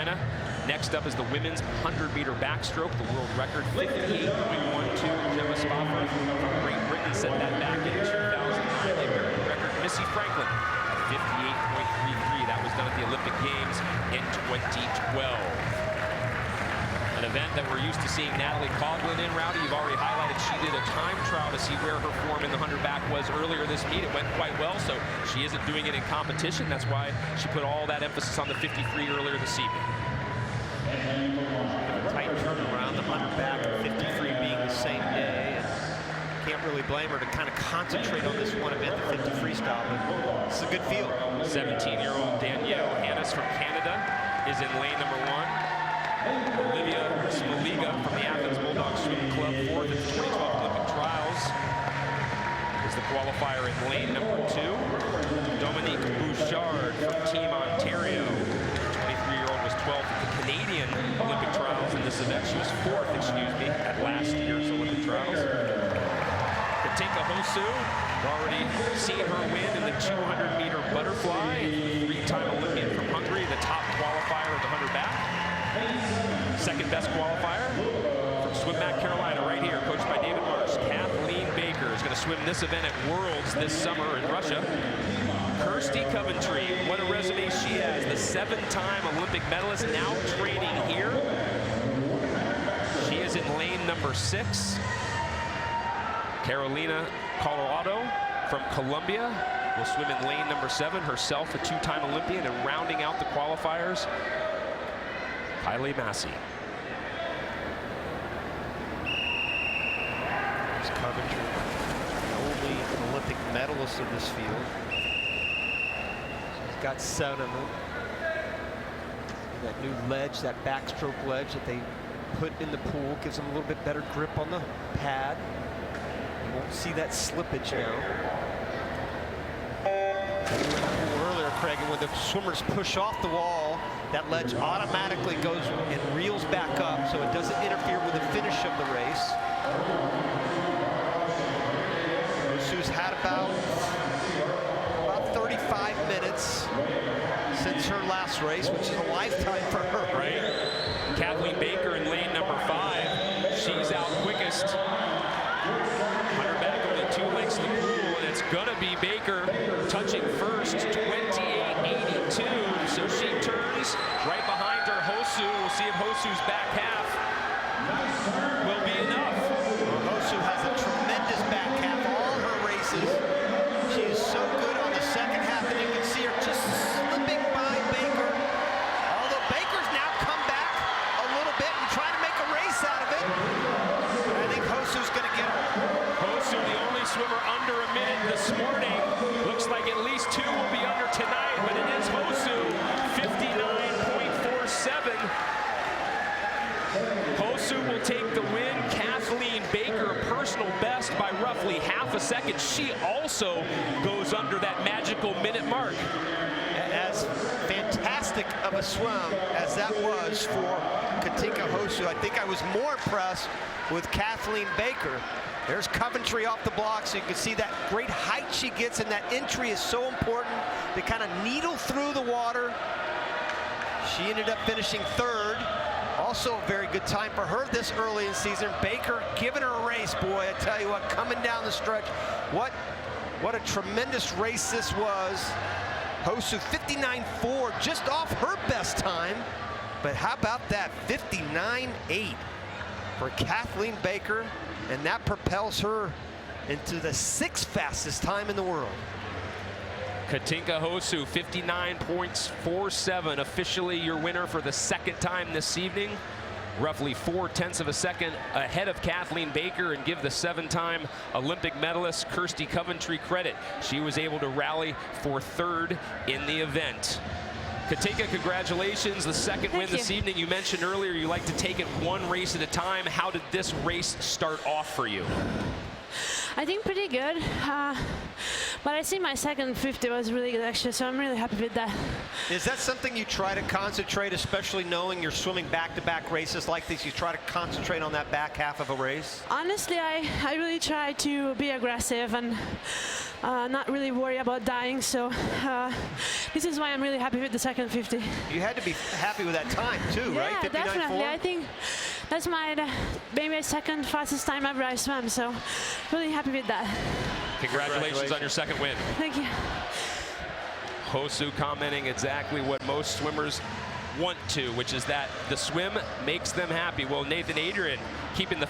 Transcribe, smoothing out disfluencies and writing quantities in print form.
Carolina. Next up is the women's 100-meter backstroke. The world record, 58.12. Gemma Spofford from Great Britain set that back in 2009. The American record, Missy Franklin, at 58.33. That was done at the Olympic Games in 2012. An event that we're used to seeing Natalie Coughlin in. Rowdy, you've already highlighted she did a time trial to see where her form in the 100 back was earlier this meet. It went quite well, so she isn't doing it in competition. That's why she put all that emphasis on the 53 earlier this evening. A tight turnaround, the 100 back and 53 being the same day. And can't really blame her to kind of concentrate on this one event, the 50 freestyle, but it's a good field. 17-year-old Danielle Hannes from Canada is in lane number 1. Olivia Smoliga from the Athens Bulldogs Swimming Club, 4th at the 2012 Olympic Trials, is the qualifier in lane number 2. Dominique Bouchard from Team Ontario, 23-year-old, was 12th at the Canadian Olympic Trials in this event. She was 4th, at last year's Olympic Trials. Katinka Hosszu, we've already seen her win in the 200-meter butterfly. 3-time Olympian from Hungary, the top qualifier of the 100 back. Second best qualifier from SwimMac Carolina right here, coached by David Marsh. Kathleen Baker is going to swim this event at Worlds this summer in Russia. Kirsty Coventry, what a resume she has. The 7-time Olympic medalist, now training here. She is in lane number 6. Carolina Colorado from Colombia will swim in lane number 7, herself a 2-time Olympian, and rounding out the qualifiers, Kylie Massey. There's Coventry, the only Olympic medalist in this field. She's got 7 of them. That new ledge, that backstroke ledge that they put in the pool, gives them a little bit better grip on the pad. You won't see that slippage now. Earlier, Craig, when the swimmers push off the wall, that ledge automatically goes and reels back up, so it doesn't interfere with the finish of the race. Hosszu's had about 35 minutes since her last race, which is a lifetime for her. Right. Kathleen Baker in lane number 5. She's out quickest. 100 back only 2 lengths in the pool, and it's gonna be Baker touching first, 28.82. So she turns right behind her Hosszu. We'll see if Hosszu's back half will be enough. Well, Hosszu has a tremendous back half all her races. She is so good on the second half, and you can see her just slipping by Baker. Although Baker's now come back a little bit and trying to make a race out of it. And I think Hosszu's going to get her. Hosszu, the only swimmer under a minute this morning. Looks like at least 2 will be under tonight, but it is Hosszu, 59.47. Hosszu will take the win. Kathleen Baker, a personal best by roughly half a second. She also goes under that magical minute mark. As fantastic of a swim as that was for Katinka Hosszu, I think I was more impressed with Kathleen Baker. There's Coventry off the block, so you can see that great height she gets, and that entry is so important. They kind of needle through the water. She ended up finishing 3rd. Also a very good time for her this early in season. Baker giving her a race, boy, I tell you what, coming down the stretch. What a tremendous race this was. Hosszu 59.4, just off her best time. But how about that 59.8 for Kathleen Baker? And that propels her into the 6th fastest time in the world. Katinka Hosszu, 59.47, officially your winner for the 2nd time this evening. Roughly 0.4 of a second ahead of Kathleen Baker, and give the 7-time Olympic medalist Kirsty Coventry credit. She was able to rally for 3rd in the event. Katinka, congratulations, the 2nd win this evening. You mentioned earlier you like to take it 1 race at a time. How did this race start off for you? I think pretty good. But I see my second 50 was really good actually, so I'm really happy with that. Is that something you try to concentrate, especially knowing you're swimming back-to-back races like this? You try to concentrate on that back half of a race? Honestly, I really try to be aggressive and not really worry about dying, so this is why I'm really happy with the second 50. You had to be happy with that time too, Yeah, right? 59.4? definitely. I think that's maybe second fastest time ever I swam, so really happy with that. Congratulations on your second win. Thank you. Hosszu commenting exactly what most swimmers want to, which is that the swim makes them happy. Well, Nathan Adrian keeping the